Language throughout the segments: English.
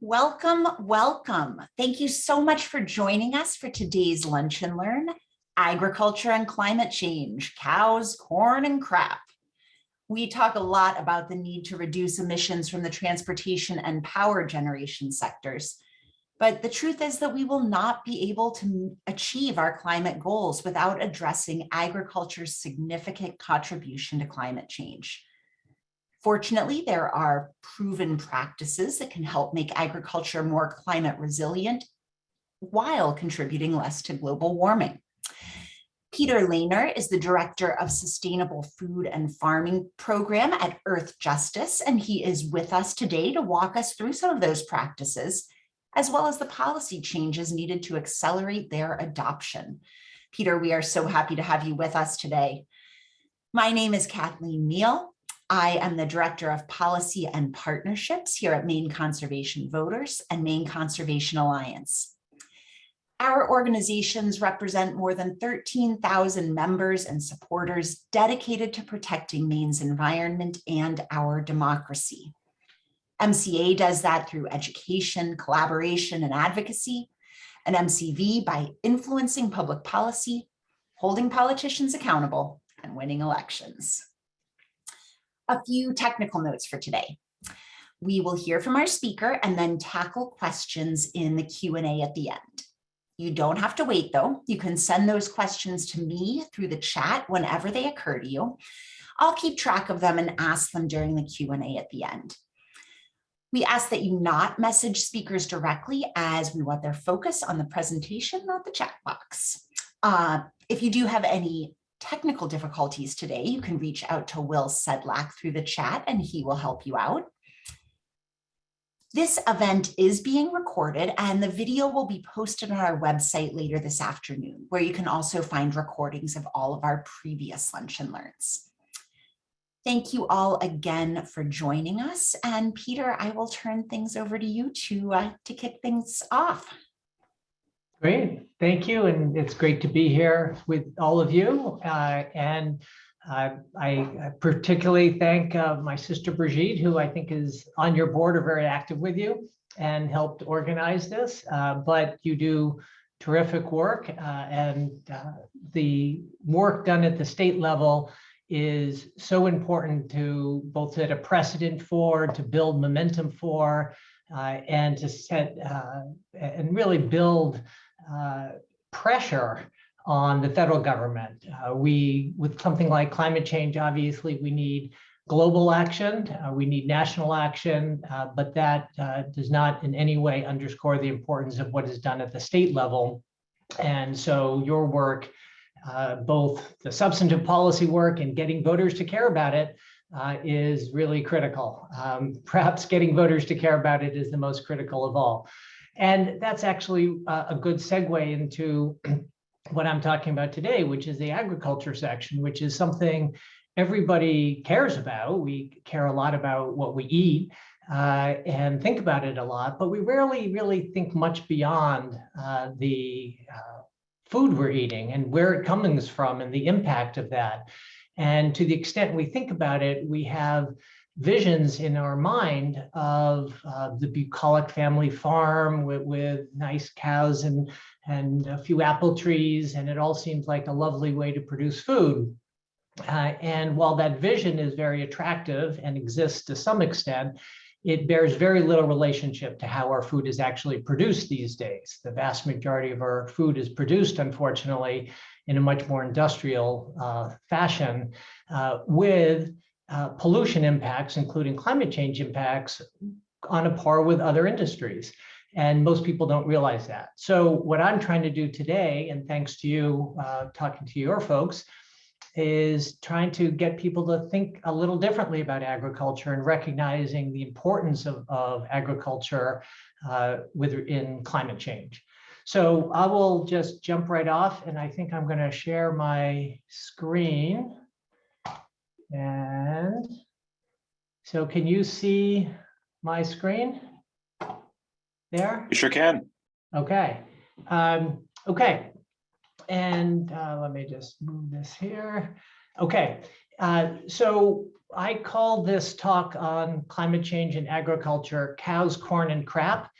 Welcome, welcome. Thank you so much for joining us for today's Lunch and Learn, Agriculture and Climate Change, Cows, Corn, and Crap. We talk a lot about the need to reduce emissions from the transportation and power generation sectors. But the truth is that we will not be able to achieve our climate goals without addressing agriculture's significant contribution to climate change. Fortunately, there are proven practices that can help make agriculture more climate resilient while contributing less to global warming. Peter Lehner is the Director of Sustainable Food and Farming Program at Earthjustice, and he is with us today to walk us through some of those practices, as well as the policy changes needed to accelerate their adoption. Peter, we are so happy to have you with us today. My name is Kathleen Neal. I am the Director of Policy and Partnerships here at Maine Conservation Voters and Maine Conservation Alliance. Our organizations represent more than 13,000 members and supporters dedicated to protecting Maine's environment and our democracy. MCA does that through education, collaboration, and advocacy, and MCV by influencing public policy, holding politicians accountable, and winning elections. A few technical notes for today. We will hear from our speaker and then tackle questions in the Q&A at the end. You don't have to wait though. You can send those questions to me through the chat whenever they occur to you. I'll keep track of them and ask them during the Q&A at the end. We ask that you not message speakers directly as we want their focus on the presentation, not the chat box. If you do have any technical difficulties today, you can reach out to Will Sedlak through the chat and he will help you out. This event is being recorded and the video will be posted on our website later this afternoon, where you can also find recordings of all of our previous Lunch and Learns. Thank you all again for joining us. And Peter, I will turn things over to you to kick things off. Great, thank you. And it's great to be here with all of you. I particularly thank my sister Brigitte, who I think is on your board or very active with you and helped organize this. But you do terrific work and the work done at the state level is so important to both set a precedent for, to build momentum for, and to set and really build pressure on the federal government. With something like climate change, obviously we need global action, we need national action, but that does not in any way underscore the importance of what is done at the state level. And so your work, both the substantive policy work and getting voters to care about it, is really critical. Perhaps getting voters to care about it is the most critical of all. And that's actually a good segue into what I'm talking about today, which is the agriculture section, which is something everybody cares about. We care a lot about what we eat and think about it a lot, but we rarely really think much beyond the food we're eating and where it comes from and the impact of that. And to the extent we think about it, we have visions in our mind of the bucolic family farm with nice cows and a few apple trees, and it all seems like a lovely way to produce food. And while that vision is very attractive and exists to some extent, it bears very little relationship to how our food is actually produced these days. The vast majority of our food is produced, unfortunately, in a much more industrial fashion with pollution impacts, including climate change impacts, on a par with other industries. And most people don't realize that. So what I'm trying to do today, and thanks to you talking to your folks, is trying to get people to think a little differently about agriculture and recognizing the importance of agriculture in climate change. So I will just jump right off, and I think I'm going to share my screen. And so can you see my screen there? You sure can. Okay. Okay. And let me just move this here. Okay. So I call this talk on climate change and agriculture, cows, corn, and crap,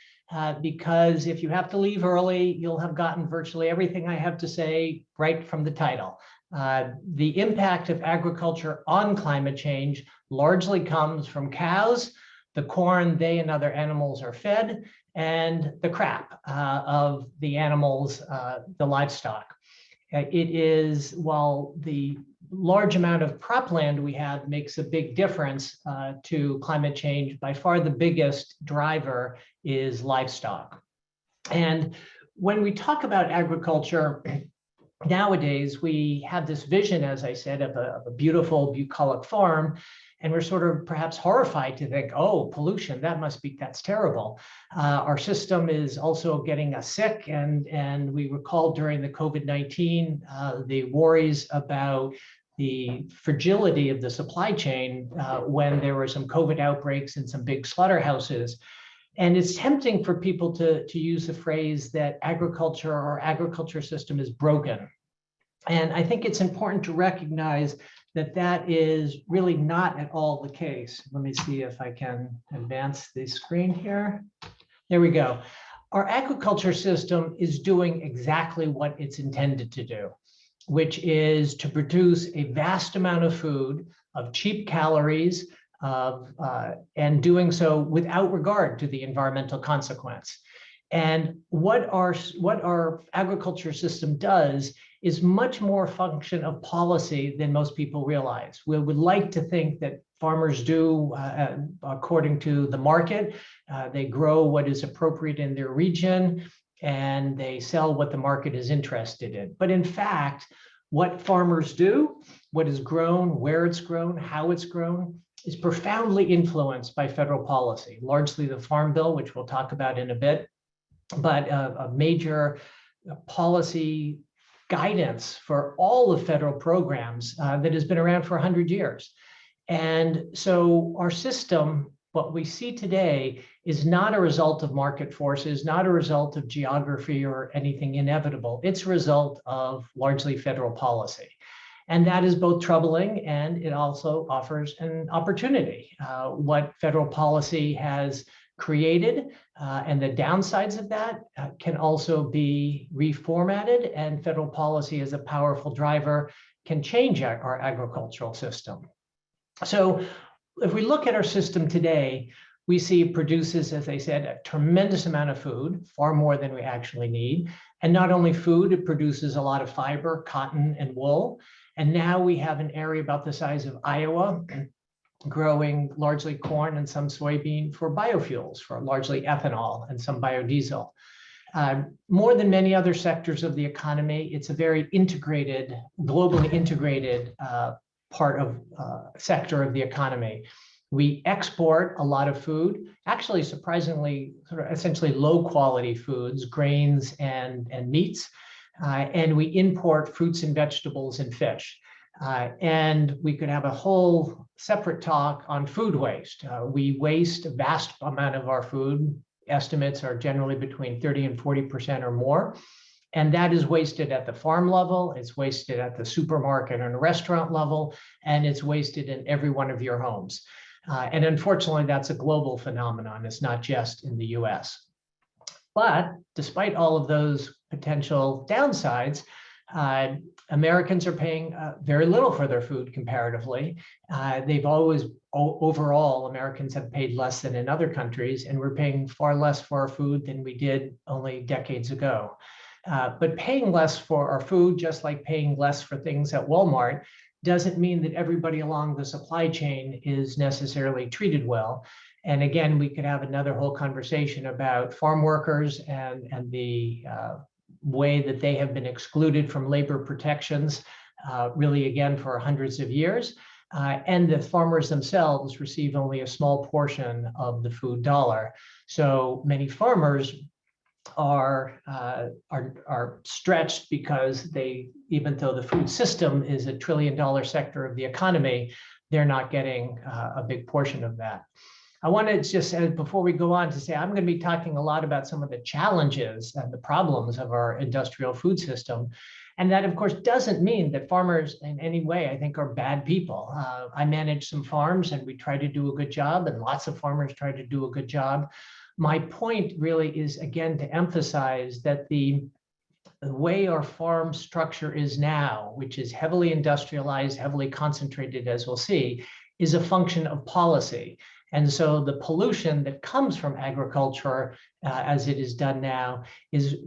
because if you have to leave early, you'll have gotten virtually everything I have to say right from the title. The impact of agriculture on climate change largely comes from cows, the corn they and other animals are fed, and the crap of the animals, the livestock. It is, while the large amount of cropland we have makes a big difference to climate change, by far the biggest driver is livestock. And when we talk about agriculture, nowadays we have this vision, as I said, of a beautiful bucolic farm, and we're sort of perhaps horrified to think, oh, pollution, that's terrible. Our system is also getting us sick, and we recall during the COVID-19, the worries about the fragility of the supply chain when there were some COVID outbreaks in some big slaughterhouses. And it's tempting for people to use the phrase that our agriculture system is broken. And I think it's important to recognize that that is really not at all the case. Let me see if I can advance the screen here. There we go. Our agriculture system is doing exactly what it's intended to do, which is to produce a vast amount of food, of cheap calories, and doing so without regard to the environmental consequence. And what our agriculture system does is much more a function of policy than most people realize. We would like to think that farmers do according to the market. They grow what is appropriate in their region, and they sell what the market is interested in. But in fact, what farmers do, what is grown, where it's grown, how it's grown, is profoundly influenced by federal policy, largely the Farm Bill, which we'll talk about in a bit, but a major policy guidance for all the federal programs that has been around for 100 years. And so our system, what we see today, is not a result of market forces, not a result of geography or anything inevitable. It's a result of largely federal policy. And that is both troubling, and it also offers an opportunity. What federal policy has created and the downsides of that can also be reformatted, and federal policy as a powerful driver can change our agricultural system. So if we look at our system today, we see it produces, as I said, a tremendous amount of food, far more than we actually need. And not only food, it produces a lot of fiber, cotton, and wool. And now we have an area about the size of Iowa growing largely corn and some soybean for biofuels, for largely ethanol and some biodiesel. More than many other sectors of the economy, it's a very integrated, globally integrated sector of the economy. We export a lot of food, actually surprisingly, sort of essentially low quality foods, grains and meats, and we import fruits and vegetables and fish. And we could have a whole separate talk on food waste. We waste a vast amount of our food. Estimates are generally between 30 and 40% or more. And that is wasted at the farm level, it's wasted at the supermarket and restaurant level, and it's wasted in every one of your homes. And unfortunately, that's a global phenomenon. It's not just in the US. But despite all of those potential downsides, Americans are paying very little for their food comparatively. They've always, overall, Americans have paid less than in other countries, and we're paying far less for our food than we did only decades ago. But paying less for our food, just like paying less for things at Walmart, doesn't mean that everybody along the supply chain is necessarily treated well. And again, we could have another whole conversation about farm workers and the way that they have been excluded from labor protections, really again for hundreds of years. And the farmers themselves receive only a small portion of the food dollar. So many farmers are stretched because they, even though the food system is $1 trillion sector of the economy, they're not getting a big portion of that. I want to just, before we go on, to say I'm going to be talking a lot about some of the challenges and the problems of our industrial food system. And that, of course, doesn't mean that farmers in any way, I think, are bad people. I manage some farms and we try to do a good job, and lots of farmers try to do a good job. My point really is, again, to emphasize that the way our farm structure is now, which is heavily industrialized, heavily concentrated, as we'll see, is a function of policy. And so the pollution that comes from agriculture, as it is done now,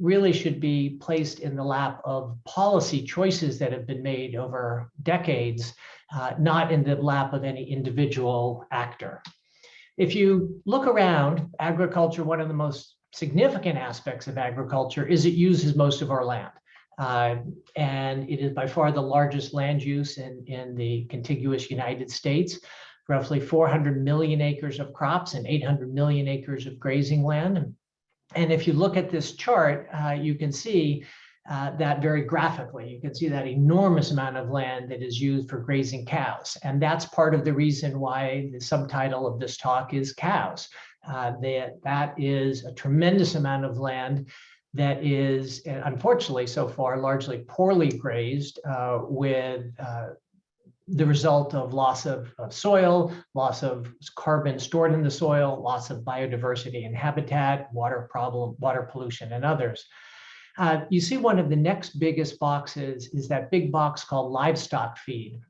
really should be placed in the lap of policy choices that have been made over decades, not in the lap of any individual actor. If you look around, agriculture, one of the most significant aspects of agriculture is it uses most of our land. And it is by far the largest land use in the contiguous United States. Roughly 400 million acres of crops and 800 million acres of grazing land. And if you look at this chart, you can see that very graphically. You can see that enormous amount of land that is used for grazing cows. And that's part of the reason why the subtitle of this talk is cows. That is a tremendous amount of land that is, unfortunately so far, largely poorly grazed, with the result of loss of soil, loss of carbon stored in the soil, loss of biodiversity and habitat, water pollution, and others. You see one of the next biggest boxes is that big box called livestock feed.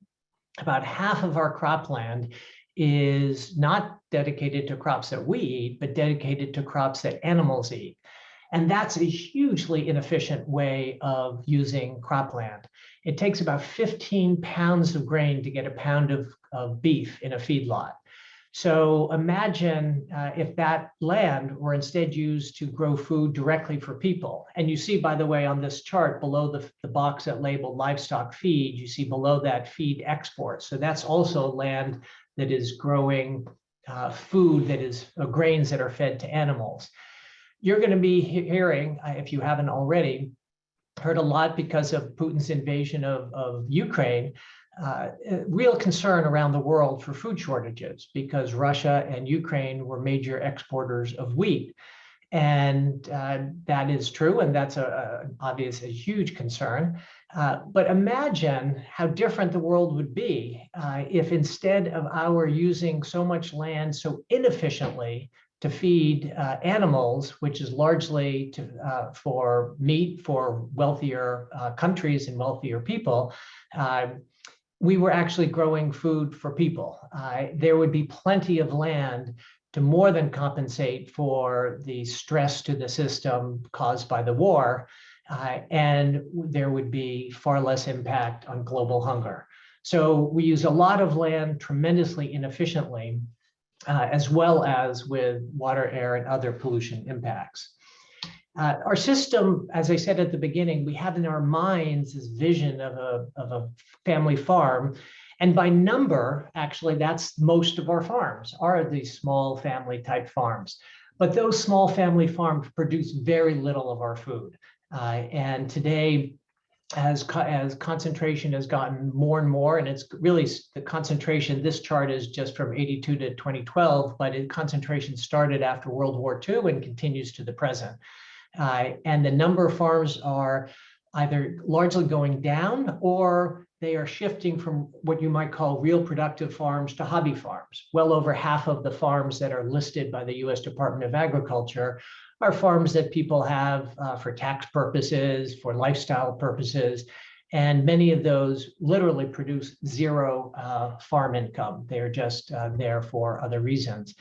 About half of our cropland is not dedicated to crops that we eat, but dedicated to crops that animals eat. And that's a hugely inefficient way of using cropland. It takes about 15 pounds of grain to get a pound of beef in a feedlot. So imagine if that land were instead used to grow food directly for people. And you see, by the way, on this chart below the box that labeled livestock feed, you see below that feed exports. So that's also land that is growing food that is grains that are fed to animals. You're going to be hearing, if you haven't already, heard a lot because of Putin's invasion of Ukraine, real concern around the world for food shortages, because Russia and Ukraine were major exporters of wheat. And that is true, and that's obviously a huge concern. But imagine how different the world would be if instead of our using so much land so inefficiently to feed animals, which is largely for meat for wealthier countries and wealthier people, we were actually growing food for people. There would be plenty of land to more than compensate for the stress to the system caused by the war, and there would be far less impact on global hunger. So we use a lot of land tremendously inefficiently, as well as with water, air, and other pollution impacts. Our system, as I said at the beginning, we have in our minds this vision of a family farm. And by number, actually, that's most of our farms are these small family type farms. But those small family farms produce very little of our food. And today, as concentration has gotten more and more, and it's really the concentration, this chart is just from 82 to 2012, but concentration started after World War II and continues to the present. And the number of farms are either largely going down or they are shifting from what you might call real productive farms to hobby farms. Well over half of the farms that are listed by the US Department of Agriculture are farms that people have for tax purposes, for lifestyle purposes, and many of those literally produce zero farm income. They're just there for other reasons.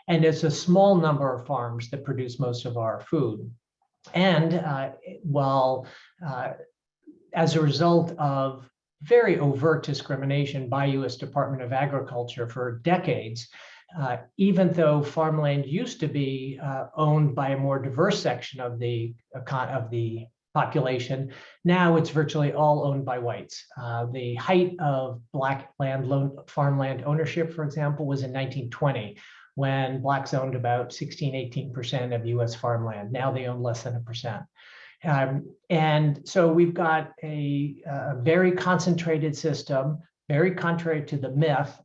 And it's a small number of farms that produce most of our food. And as a result of very overt discrimination by US Department of Agriculture for decades, even though farmland used to be owned by a more diverse section of the population, now it's virtually all owned by whites. The height of Black farmland ownership, for example, was in 1920, when Blacks owned about 16–18% of US farmland. Now they own less than 1%. And so we've got a very concentrated system, very contrary to the myth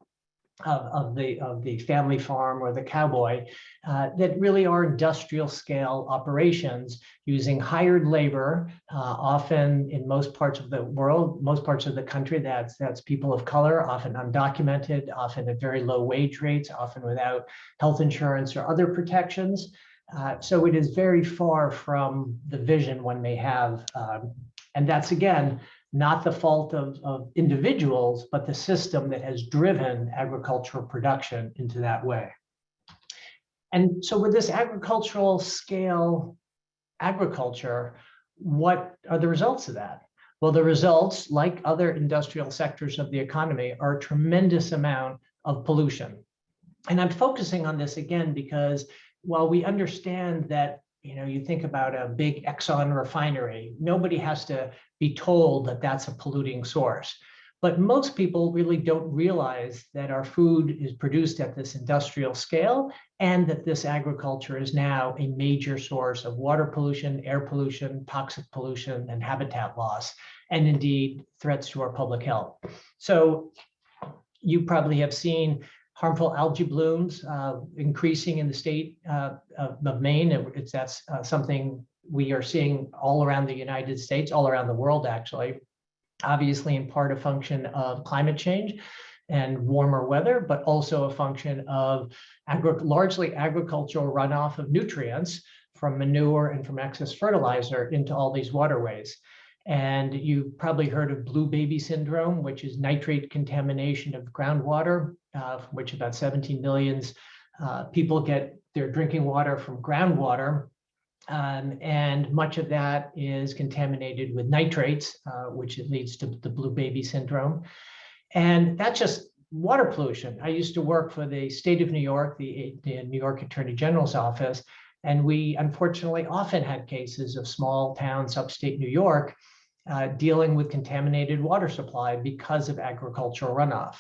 of the family farm or the cowboy that really are industrial scale operations using hired labor, often in most parts of the world, most parts of the country, that's people of color, often undocumented, often at very low wage rates, often without health insurance or other protections. So it is very far from the vision one may have. And that's, again, not the fault of individuals, but the system that has driven agricultural production into that way. And so with this agricultural scale agriculture, what are the results of that? Well, the results, like other industrial sectors of the economy, are a tremendous amount of pollution. And I'm focusing on this again because while we understand that, you think about a big Exxon refinery, nobody has to be told that that's a polluting source. But most people really don't realize that our food is produced at this industrial scale and that this agriculture is now a major source of water pollution, air pollution, toxic pollution, and habitat loss, and indeed threats to our public health. So you probably have seen harmful algae blooms increasing in the state of Maine. That's something we are seeing all around the United States, all around the world, actually. Obviously, in part a function of climate change and warmer weather, but also a function of largely agricultural runoff of nutrients from manure and from excess fertilizer into all these waterways. And you've probably heard of blue baby syndrome, which is nitrate contamination of groundwater, from which about 17 million people get their drinking water from groundwater. And much of that is contaminated with nitrates, which leads to the blue baby syndrome. And that's just water pollution. I used to work for the state of New York, the New York Attorney General's office, and we unfortunately often had cases of small towns upstate New York dealing with contaminated water supply because of agricultural runoff.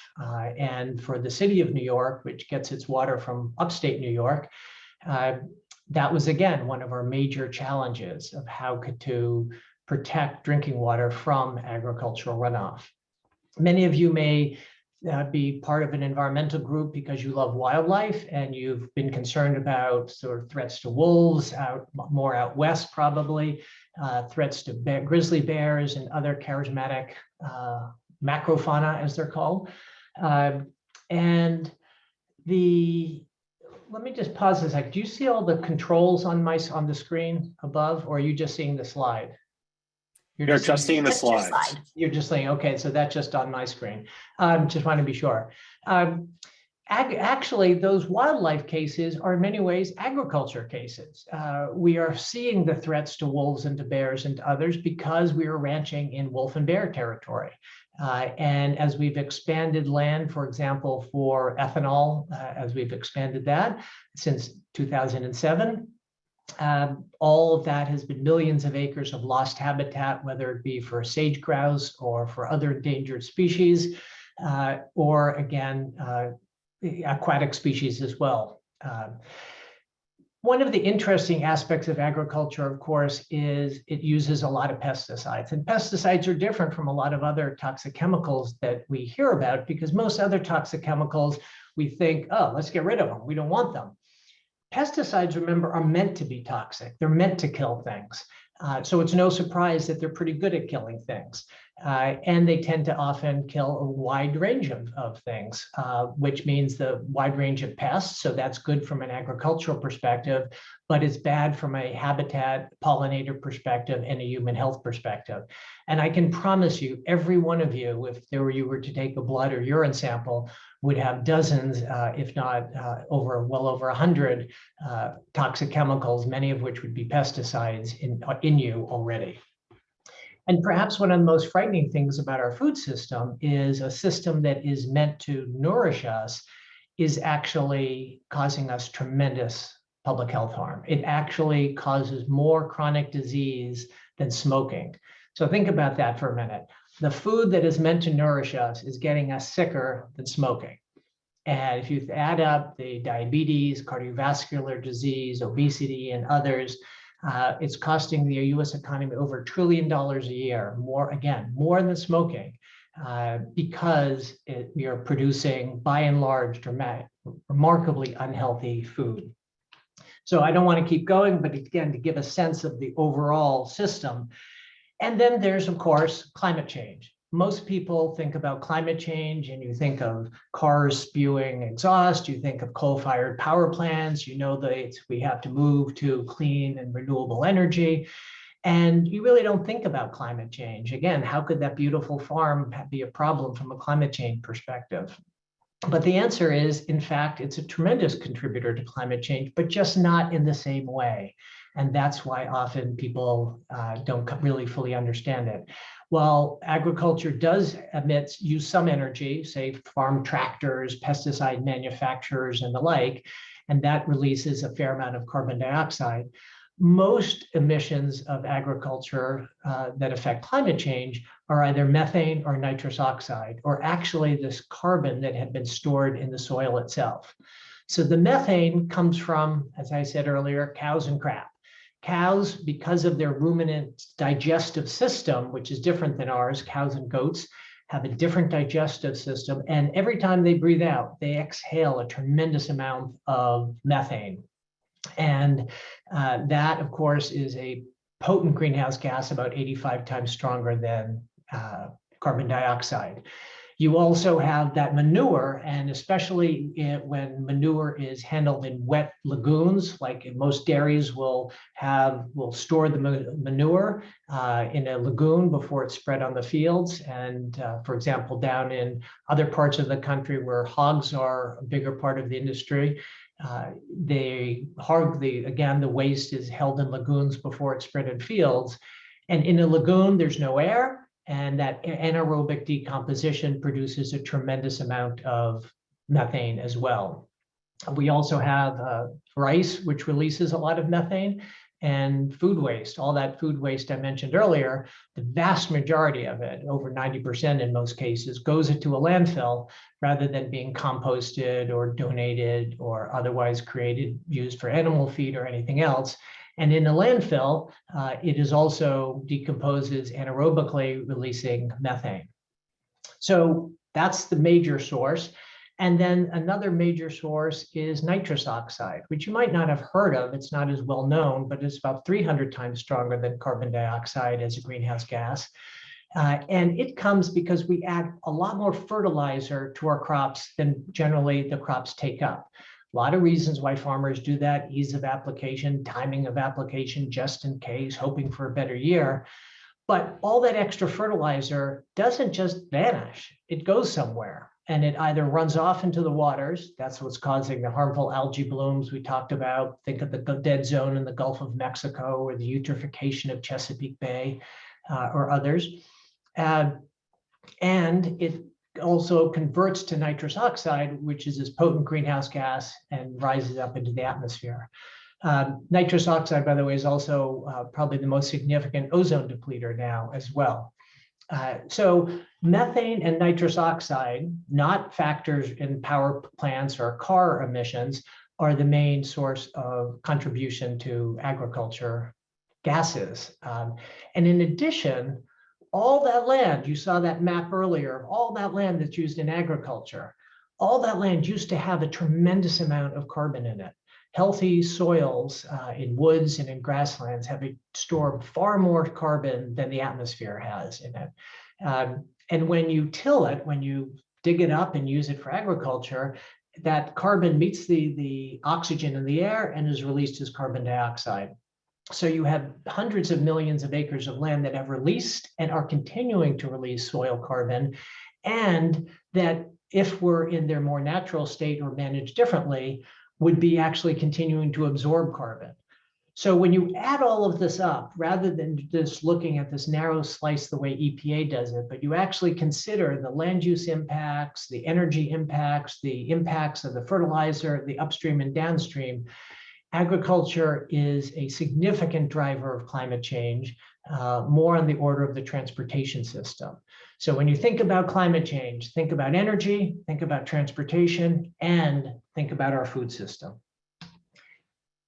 And for the city of New York, which gets its water from upstate New York, that was, again, one of our major challenges of how to protect drinking water from agricultural runoff. Many of you may be part of an environmental group because you love wildlife and you've been concerned about sort of threats to wolves more out west, probably, threats to grizzly bears and other charismatic macrofauna, as they're called. Let me just pause a sec. Do you see all the controls on the screen above, or are you just seeing the slide? You're just seeing the slides. You're just saying, okay, so that's just on my screen. Just want to be sure. Actually, those wildlife cases are in many ways agriculture cases. We are seeing the threats to wolves and to bears and to others because we are ranching in wolf and bear territory. And as we've expanded land, for example, for ethanol, as we've expanded that since 2007, all of that has been millions of acres of lost habitat, whether it be for sage grouse or for other endangered species, or again, aquatic species as well. One of the interesting aspects of agriculture, of course, is it uses a lot of pesticides. And pesticides are different from a lot of other toxic chemicals that we hear about, because most other toxic chemicals, we think, oh, let's get rid of them. We don't want them. Pesticides, remember, are meant to be toxic. They're meant to kill things. So it's no surprise that they're pretty good at killing things. And they tend to often kill a wide range of things, which means the wide range of pests. So that's good from an agricultural perspective, but it's bad from a habitat, pollinator perspective, and a human health perspective. And I can promise you, every one of you, if you were to take a blood or urine sample, would have dozens, if not well over 100 toxic chemicals, many of which would be pesticides in you already. And perhaps one of the most frightening things about our food system is a system that is meant to nourish us is actually causing us tremendous public health harm. It actually causes more chronic disease than smoking. So think about that for a minute. The food that is meant to nourish us is getting us sicker than smoking. And if you add up the diabetes, cardiovascular disease, obesity, and others, it's costing the US economy over $1 trillion a year, more than smoking. because we are producing, by and large, remarkably unhealthy food. So I don't want to keep going, but again, to give a sense of the overall system. And then there's, of course, climate change. Most people think about climate change and you think of cars spewing exhaust, you think of coal-fired power plants, you know that we have to move to clean and renewable energy. And you really don't think about climate change. Again, how could that beautiful farm be a problem from a climate change perspective? But the answer is, in fact, it's a tremendous contributor to climate change, but just not in the same way. And that's why often people don't really fully understand it. While agriculture does use some energy, say farm tractors, pesticide manufacturers, and the like, and that releases a fair amount of carbon dioxide, most emissions of agriculture that affect climate change are either methane or nitrous oxide, or actually this carbon that had been stored in the soil itself. So the methane comes from, as I said earlier, cows and crap. Cows, because of their ruminant digestive system, which is different than ours, cows and goats have a different digestive system, and every time they breathe out, they exhale a tremendous amount of methane. And that, of course, is a potent greenhouse gas, about 85 times stronger than carbon dioxide. You also have that manure, and especially when manure is handled in wet lagoons, like most dairies will store the manure in a lagoon before it's spread on the fields. And for example, down in other parts of the country where hogs are a bigger part of the industry, the waste is held in lagoons before it's spread in fields. And in a lagoon, there's no air. And that anaerobic decomposition produces a tremendous amount of methane as well. We also have rice, which releases a lot of methane, and food waste. All that food waste I mentioned earlier, the vast majority of it, over 90% in most cases, goes into a landfill rather than being composted or donated or otherwise used for animal feed or anything else. And in a landfill, it is also decomposes anaerobically, releasing methane. So that's the major source. And then another major source is nitrous oxide, which you might not have heard of. It's not as well known, but it's about 300 times stronger than carbon dioxide as a greenhouse gas. And it comes because we add a lot more fertilizer to our crops than generally the crops take up. A lot of reasons why farmers do that: ease of application, timing of application, just in case, hoping for a better year. But all that extra fertilizer doesn't just vanish. It goes somewhere, and it either runs off into the waters. That's what's causing the harmful algae blooms we talked about. Think of the dead zone in the Gulf of Mexico, or the eutrophication of Chesapeake Bay, or others. And it also converts to nitrous oxide, which is this potent greenhouse gas, and rises up into the atmosphere. Nitrous oxide, by the way, is also probably the most significant ozone depleter now as well. So methane and nitrous oxide, not factors in power plants or car emissions, are the main source of contribution to agriculture gases. And in addition, all that land, you saw that map earlier, all that land that's used in agriculture, all that land used to have a tremendous amount of carbon in it. Healthy soils in woods and in grasslands have stored far more carbon than the atmosphere has in it. And when you till it, when you dig it up and use it for agriculture, that carbon meets the oxygen in the air and is released as carbon dioxide. So you have hundreds of millions of acres of land that have released and are continuing to release soil carbon, and that, if we're in their more natural state or managed differently, would be actually continuing to absorb carbon. So when you add all of this up, rather than just looking at this narrow slice the way EPA does it, but you actually consider the land use impacts, the energy impacts, the impacts of the fertilizer, the upstream and downstream, agriculture is a significant driver of climate change, more on the order of the transportation system. So when you think about climate change, think about energy, think about transportation, and think about our food system.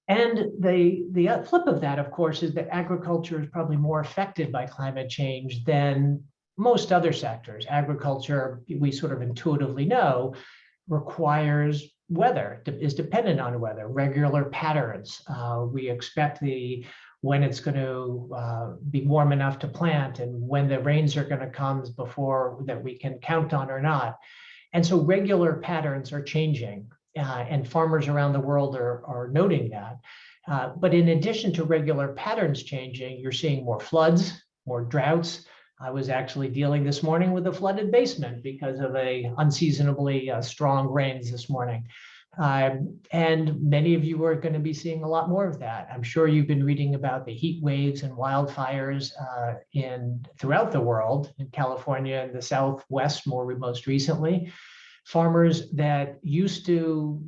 And the flip of that, of course, is that agriculture is probably more affected by climate change than most other sectors, agriculture, we sort of intuitively know, requires weather, is dependent on weather, regular patterns. We expect when it's going to be warm enough to plant and when the rains are going to come before that we can count on or not. And so regular patterns are changing, and farmers around the world are noting that. But in addition to regular patterns changing, you're seeing more floods, more droughts. I was actually dealing this morning with a flooded basement because of a unseasonably strong rains this morning. And many of you are going to be seeing a lot more of that. I'm sure you've been reading about the heat waves and wildfires throughout the world, in California and the Southwest most recently. Farmers that used to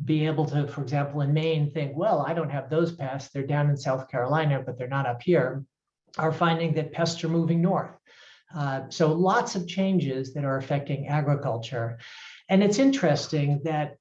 be able to, for example, in Maine, think, well, I don't have those pests. They're down in South Carolina, but they're not up here, are finding that pests are moving north. So lots of changes that are affecting agriculture. And it's interesting that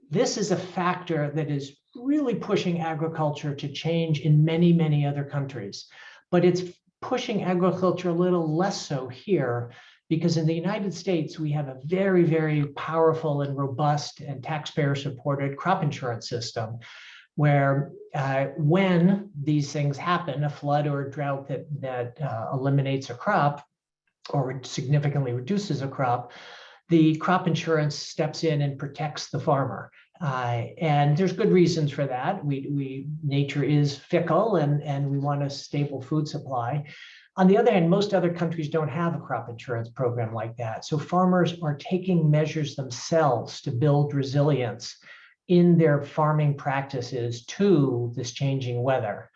this is a factor that is really pushing agriculture to change in many, many other countries. But it's pushing agriculture a little less so here, because in the United States, we have a very, very powerful and robust and taxpayer-supported crop insurance system, where when these things happen, a flood or a drought that eliminates a crop or significantly reduces a crop, the crop insurance steps in and protects the farmer. And there's good reasons for that. Nature is fickle, and we want a stable food supply. On the other hand, most other countries don't have a crop insurance program like that. So farmers are taking measures themselves to build resilience in their farming practices to this changing weather.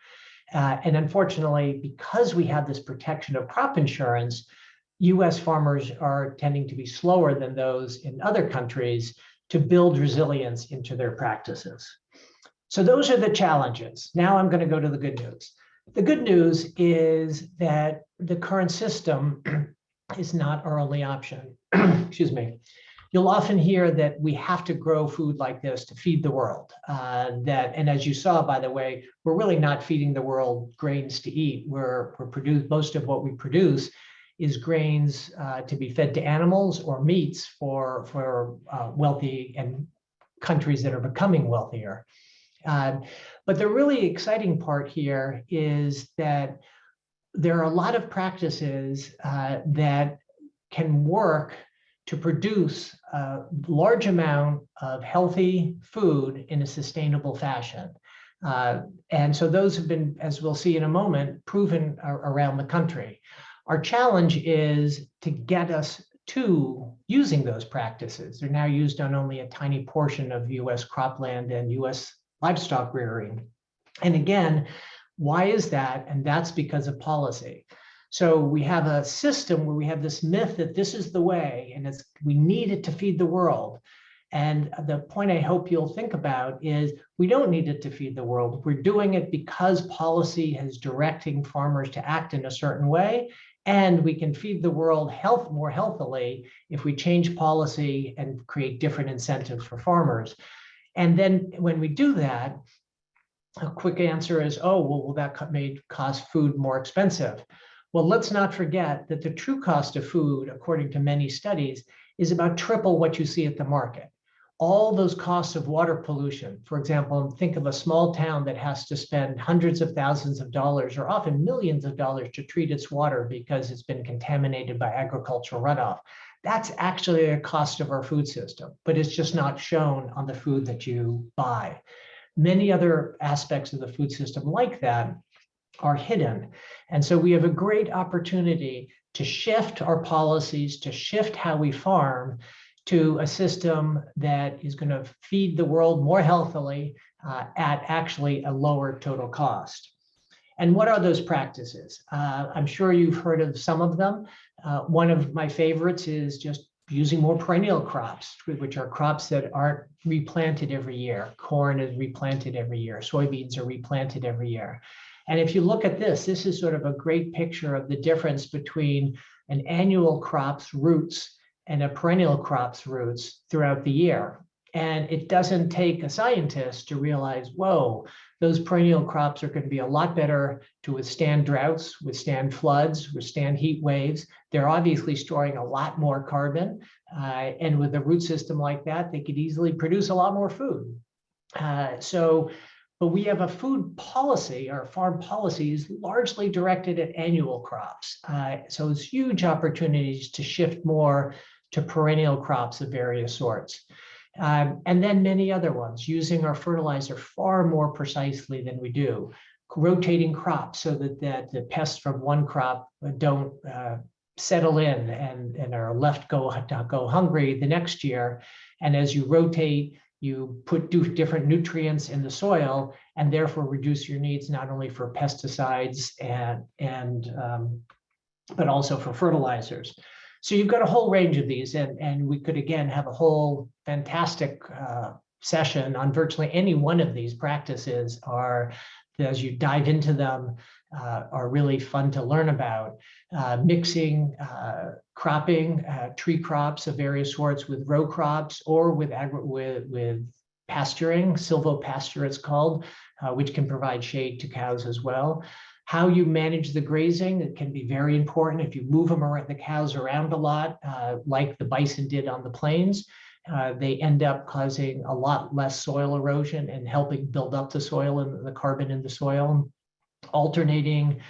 And unfortunately, because we have this protection of crop insurance, US farmers are tending to be slower than those in other countries to build resilience into their practices. So those are the challenges. Now I'm going to go to the good news. The good news is that the current system is not our only option. Excuse me. You'll often hear that we have to grow food like this to feed the world. And as you saw, by the way, we're really not feeding the world grains to eat. Most of what we produce is grains to be fed to animals or meats for wealthy and countries that are becoming wealthier. But the really exciting part here is that there are a lot of practices that can work to produce a large amount of healthy food in a sustainable fashion. And so those have been, as we'll see in a moment, proven around the country. Our challenge is to get us to using those practices. They're now used on only a tiny portion of US cropland and US livestock rearing. And again, why is that? And that's because of policy. So we have a system where we have this myth that this is the way, and we need it to feed the world. And the point I hope you'll think about is we don't need it to feed the world. We're doing it because policy is directing farmers to act in a certain way, and we can feed the world more healthily if we change policy and create different incentives for farmers. And then when we do that, a quick answer is, oh, well, that may cost food more expensive. Well, let's not forget that the true cost of food, according to many studies, is about triple what you see at the market. All those costs of water pollution, for example, think of a small town that has to spend hundreds of thousands of dollars or often millions of dollars to treat its water because it's been contaminated by agricultural runoff. That's actually a cost of our food system, but it's just not shown on the food that you buy. Many other aspects of the food system like that are hidden. And so we have a great opportunity to shift our policies, to shift how we farm to a system that is going to feed the world more healthily at actually a lower total cost. And what are those practices? I'm sure you've heard of some of them. One of my favorites is just using more perennial crops, which are crops that aren't replanted every year. Corn is replanted every year. Soybeans are replanted every year. And if you look at this is sort of a great picture of the difference between an annual crop's roots and a perennial crop's roots throughout the year. And it doesn't take a scientist to realize, whoa, those perennial crops are going to be a lot better to withstand droughts, withstand floods, withstand heat waves. They're obviously storing a lot more carbon. And with a root system like that, they could easily produce a lot more food. But we have a food policy, our farm policy is largely directed at annual crops. So it's huge opportunities to shift more to perennial crops of various sorts. And then many other ones, using our fertilizer far more precisely than we do, rotating crops so that the pests from one crop don't settle in and are left go hungry the next year. And as you rotate, you do different nutrients in the soil and therefore reduce your needs not only for pesticides but also for fertilizers. So you've got a whole range of these, and we could again have a whole fantastic session on virtually any one of these practices. As you dive into them, are really fun to learn about. Mixing cropping, tree crops of various sorts with row crops or with pasturing, silvopasture it's called, which can provide shade to cows as well. How you manage the grazing, it can be very important. If you move the cows around a lot, like the bison did on the plains, they end up causing a lot less soil erosion and helping build up the soil and the carbon in the soil. Alternating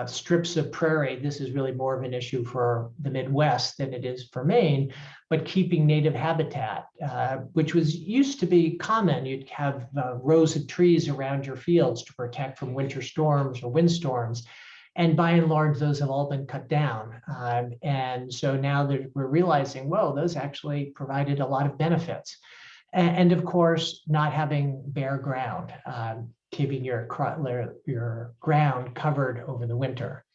strips of prairie, this is really more of an issue for the Midwest than it is for Maine, but keeping native habitat, which used to be common. You'd have rows of trees around your fields to protect from winter storms or windstorms. And by and large, those have all been cut down. And so now we're realizing, whoa, those actually provided a lot of benefits. And of course, not having bare ground, keeping your ground covered over the winter.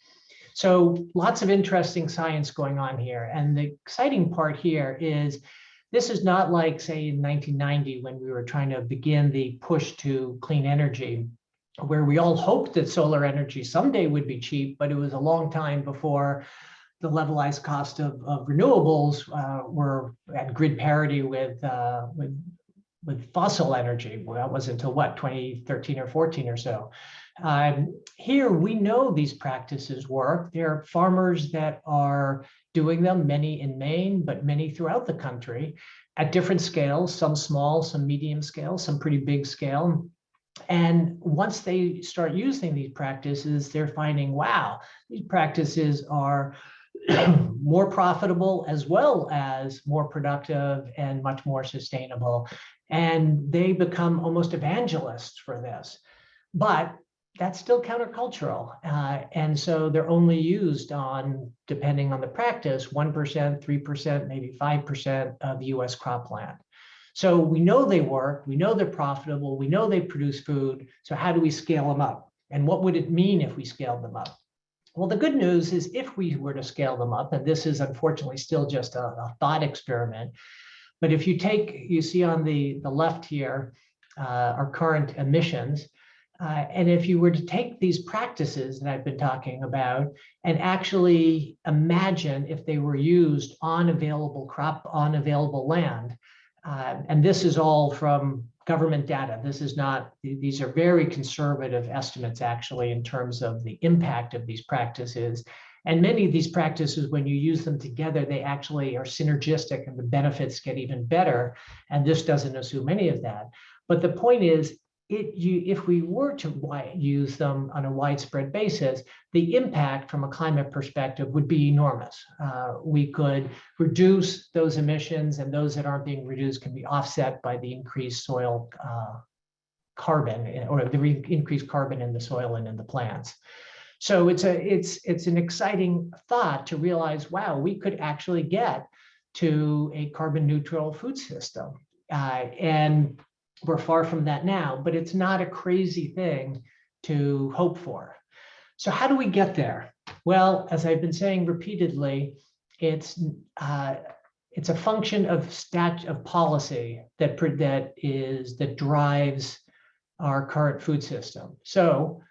So lots of interesting science going on here. And the exciting part here is this is not like, say, in 1990 when we were trying to begin the push to clean energy, where we all hoped that solar energy someday would be cheap, but it was a long time before the levelized cost of renewables were at grid parity with fossil energy. Well, that wasn't until what, 2013 or 14 or so. Here, we know these practices work. There are farmers that are doing them, many in Maine, but many throughout the country at different scales, some small, some medium scale, some pretty big scale. And once they start using these practices, they're finding, wow, these practices are more profitable as well as more productive and much more sustainable. And they become almost evangelists for this. But that's still countercultural. And so they're only used on, depending on the practice, 1%, 3%, maybe 5% of US cropland. So we know they work, we know they're profitable, we know they produce food. So how do we scale them up? And what would it mean if we scaled them up? Well, the good news is if we were to scale them up, and this is unfortunately still just a thought experiment, but if you see on the left here, our current emissions, and if you were to take these practices that I've been talking about and actually imagine if they were used on available land, and this is all from government data. These are very conservative estimates actually in terms of the impact of these practices. And many of these practices, when you use them together, they actually are synergistic and the benefits get even better. And this doesn't assume any of that. But the point is, if we were to use them on a widespread basis, the impact from a climate perspective would be enormous. We could reduce those emissions, and those that aren't being reduced can be offset by the increased soil carbon, or the increased carbon in the soil and in the plants. So it's an exciting thought to realize, wow, we could actually get to a carbon neutral food system. And we're far from that now, but it's not a crazy thing to hope for. So how do we get there? Well, as I've been saying repeatedly, it's a function of policy that drives our current food system. So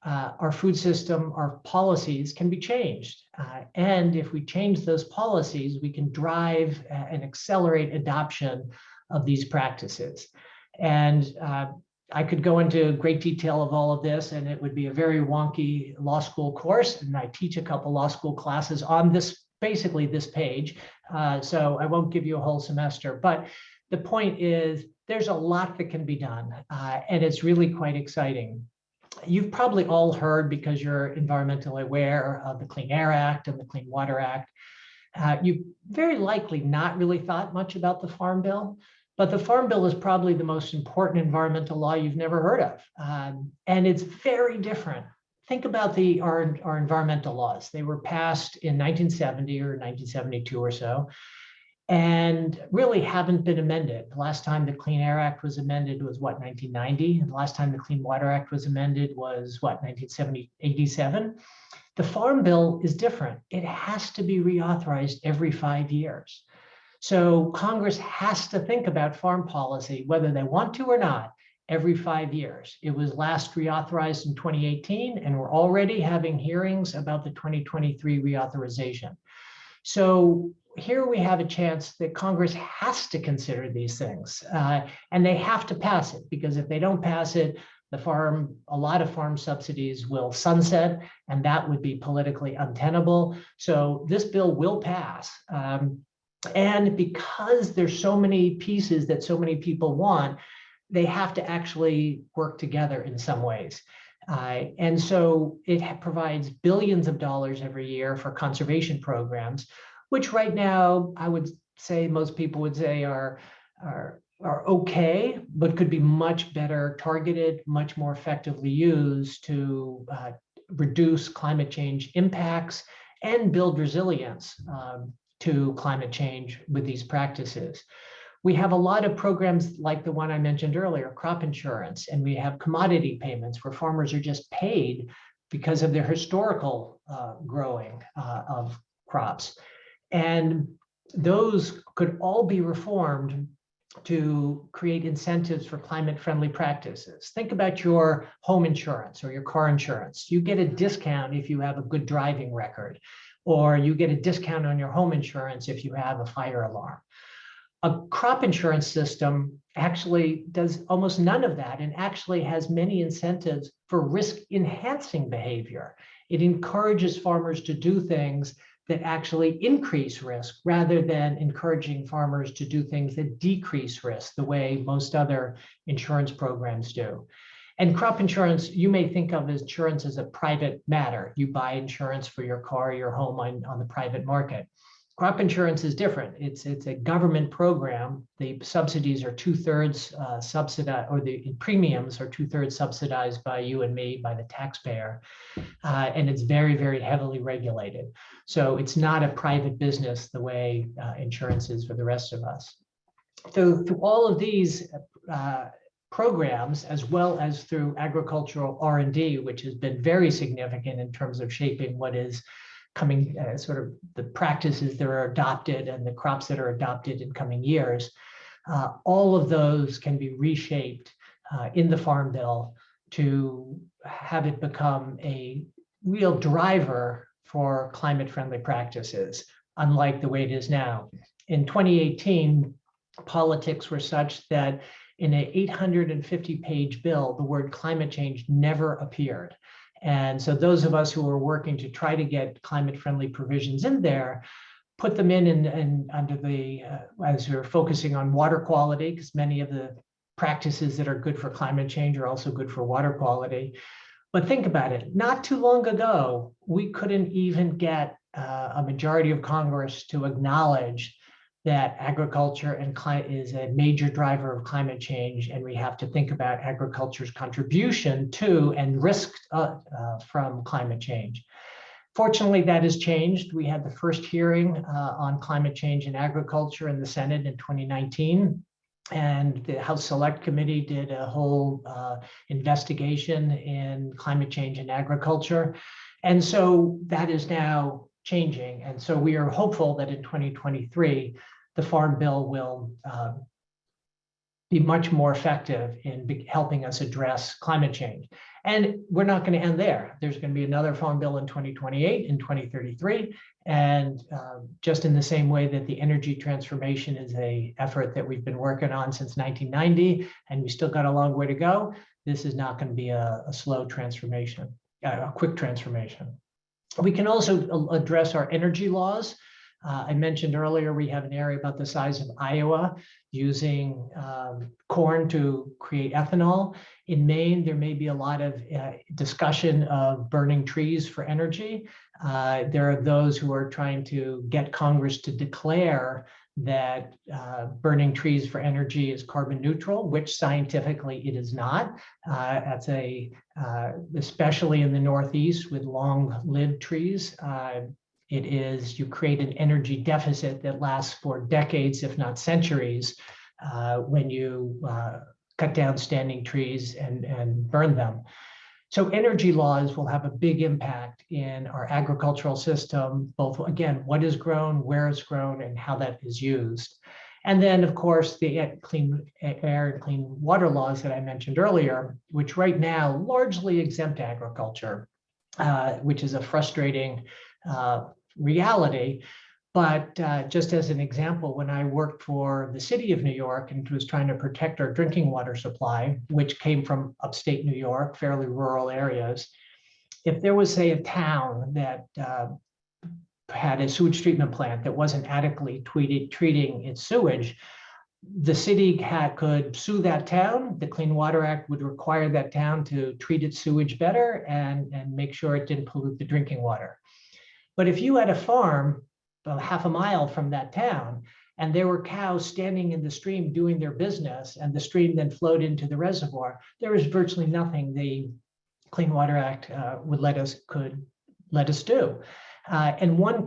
our food system, our policies can be changed. And if we change those policies, we can drive and accelerate adoption of these practices. And I could go into great detail of all of this, and it would be a very wonky law school course. And I teach a couple law school classes on this, basically this page. So I won't give you a whole semester, but the point is there's a lot that can be done, and it's really quite exciting. You've probably all heard, because you're environmentally aware, of the Clean Air Act and the Clean Water Act. You very likely not really thought much about the Farm Bill, but the Farm Bill is probably the most important environmental law you've never heard of. And it's very different. Think about our environmental laws. They were passed in 1970 or 1972 or so, and really haven't been amended. The last time the Clean Air Act was amended was what, 1990? And the last time the Clean Water Act was amended was what, 1987? The Farm Bill is different. It has to be reauthorized every 5 years. So Congress has to think about farm policy, whether they want to or not, every 5 years. It was last reauthorized in 2018, and we're already having hearings about the 2023 reauthorization. So here we have a chance that Congress has to consider these things, and they have to pass it, because if they don't pass it, a lot of farm subsidies will sunset, and that would be politically untenable. So this bill will pass. And because there's so many pieces that so many people want, they have to actually work together in some ways. And so it provides billions of dollars every year for conservation programs, which right now I would say most people would say are okay, but could be much better targeted, much more effectively used to reduce climate change impacts and build resilience to climate change with these practices. We have a lot of programs like the one I mentioned earlier, crop insurance, and we have commodity payments where farmers are just paid because of their historical growing of crops. And those could all be reformed to create incentives for climate-friendly practices. Think about your home insurance or your car insurance. You get a discount if you have a good driving record, or you get a discount on your home insurance if you have a fire alarm. A crop insurance system actually does almost none of that, and actually has many incentives for risk-enhancing behavior. It encourages farmers to do things that actually increase risk, rather than encouraging farmers to do things that decrease risk, the way most other insurance programs do. And crop insurance, you may think of as insurance as a private matter. You buy insurance for your car, your home on the private market. Crop insurance is different. It's a government program. The subsidies are 2/3 subsidized, or the premiums are 2/3 subsidized by you and me, by the taxpayer. And it's very, very heavily regulated. So it's not a private business the way insurance is for the rest of us. So through all of these programs, as well as through agricultural R&D, which has been very significant in terms of shaping what is coming, sort of the practices that are adopted and the crops that are adopted in coming years, all of those can be reshaped in the Farm Bill to have it become a real driver for climate-friendly practices, unlike the way it is now. In 2018, politics were such that in an 850-page bill, the word climate change never appeared. And so those of us who were working to try to get climate-friendly provisions in there, put them in and under the, as we're focusing on water quality, because many of the practices that are good for climate change are also good for water quality. But think about it, not too long ago, we couldn't even get a majority of Congress to acknowledge that agriculture and climate is a major driver of climate change, and we have to think about agriculture's contribution to and risk from climate change. Fortunately, that has changed. We had the first hearing on climate change in agriculture in the Senate in 2019, and the House Select Committee did a whole investigation in climate change in agriculture. And so that is now changing. And so we are hopeful that in 2023, the Farm Bill will be much more effective in helping us address climate change. And we're not going to end there. There's going to be another farm bill in 2028 and 2033. And just in the same way that the energy transformation is an effort that we've been working on since 1990, and we still got a long way to go, this is not going to be a slow transformation, a quick transformation. We can also address our energy laws. I mentioned earlier, we have an area about the size of Iowa using corn to create ethanol. In Maine, there may be a lot of discussion of burning trees for energy. There are those who are trying to get Congress to declare that burning trees for energy is carbon neutral, which scientifically it is not. That's especially in the Northeast with long-lived trees. It is, you create an energy deficit that lasts for decades, if not centuries, when you cut down standing trees and burn them. So energy laws will have a big impact in our agricultural system, both, again, what is grown, where it's grown, and how that is used. And then, of course, the clean air and clean water laws that I mentioned earlier, which right now largely exempt agriculture, which is a frustrating reality. But just as an example, when I worked for the city of New York and was trying to protect our drinking water supply, which came from upstate New York, fairly rural areas, if there was, say, a town that had a sewage treatment plant that wasn't adequately treating its sewage, the city could sue that town. The Clean Water Act would require that town to treat its sewage better and make sure it didn't pollute the drinking water. But if you had a farm about half a mile from that town, and there were cows standing in the stream doing their business, and the stream then flowed into the reservoir, there was virtually nothing the Clean Water Act could let us do. And one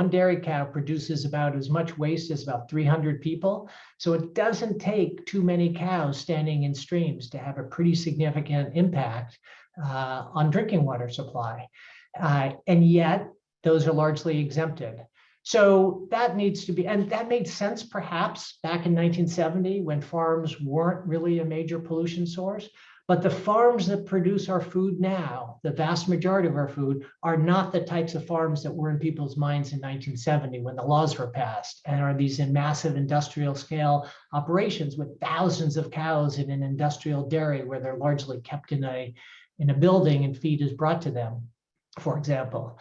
dairy cow produces about as much waste as about 300 people. So it doesn't take too many cows standing in streams to have a pretty significant impact on drinking water supply. And yet, those are largely exempted. So that needs to be, and that made sense perhaps back in 1970 when farms weren't really a major pollution source. But the farms that produce our food now, the vast majority of our food, are not the types of farms that were in people's minds in 1970 when the laws were passed, and are these in massive industrial scale operations with thousands of cows in an industrial dairy where they're largely kept in a building and feed is brought to them, for example.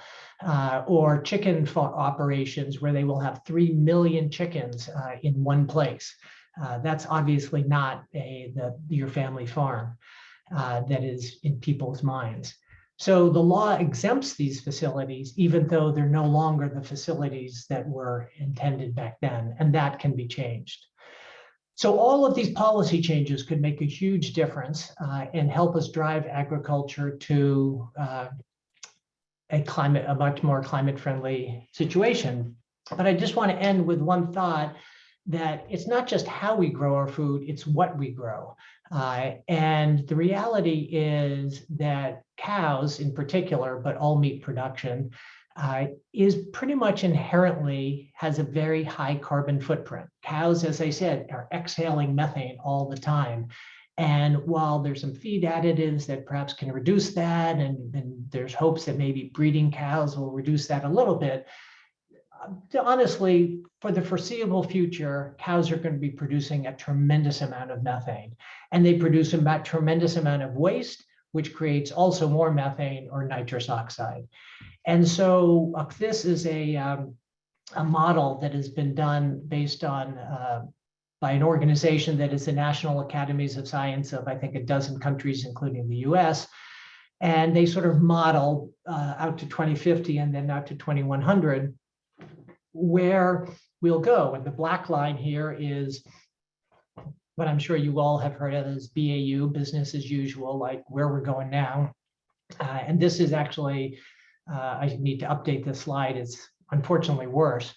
Or chicken operations where they will have 3 million chickens in one place. That's obviously not your family farm that is in people's minds. So the law exempts these facilities, even though they're no longer the facilities that were intended back then, and that can be changed. So all of these policy changes could make a huge difference and help us drive agriculture to a much more climate-friendly situation. But I just want to end with one thought, that it's not just how we grow our food, it's what we grow. And the reality is that cows in particular, but all meat production, is pretty much inherently has a very high carbon footprint. Cows, as I said, are exhaling methane all the time. And while there's some feed additives that perhaps can reduce that, and there's hopes that maybe breeding cows will reduce that a little bit, honestly, for the foreseeable future, cows are going to be producing a tremendous amount of methane, and they produce a tremendous amount of waste, which creates also more methane or nitrous oxide. And so this is a model that has been done based on by an organization that is the National Academies of Science of, I think, a dozen countries, including the US. And they sort of model out to 2050 and then out to 2100, where we'll go. And the black line here is what I'm sure you all have heard of as BAU, business as usual, like where we're going now. And this is actually, I need to update this slide, it's unfortunately worse.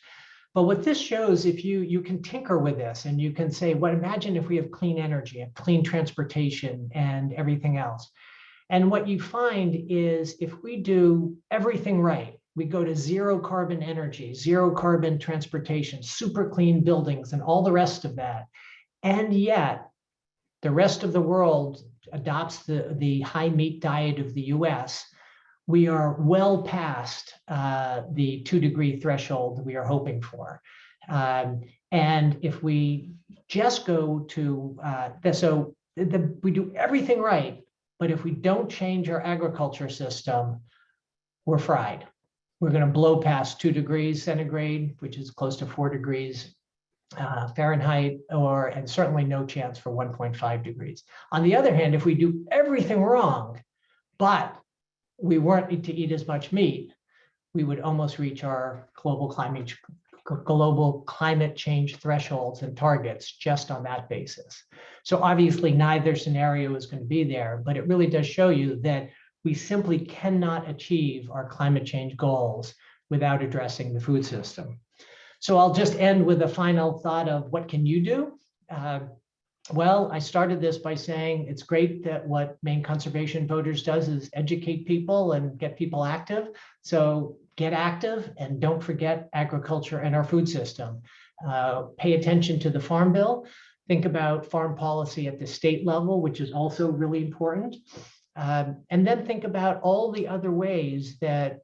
But what this shows, if you can tinker with this and you can say, well, imagine if we have clean energy and clean transportation and everything else. And what you find is if we do everything right, we go to zero carbon energy, zero carbon transportation, super clean buildings, and all the rest of that. And yet, the rest of the world adopts the high meat diet of the US, we are well past the 2-degree threshold we are hoping for. And if we just go to, we do everything right, but if we don't change our agriculture system, we're fried. We're going to blow past 2 degrees centigrade, which is close to 4 degrees Fahrenheit, and certainly no chance for 1.5 degrees. On the other hand, if we do everything wrong, but we weren't to eat as much meat, we would almost reach our global climate change thresholds and targets just on that basis. So obviously neither scenario is going to be there, but it really does show you that we simply cannot achieve our climate change goals without addressing the food system. So I'll just end with a final thought of what can you do? Well, I started this by saying it's great that what Maine Conservation Voters does is educate people and get people active. So get active and don't forget agriculture and our food system. Pay attention to the Farm Bill. Think about farm policy at the state level, which is also really important. And then think about all the other ways that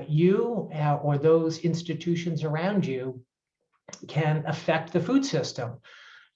you or those institutions around you can affect the food system.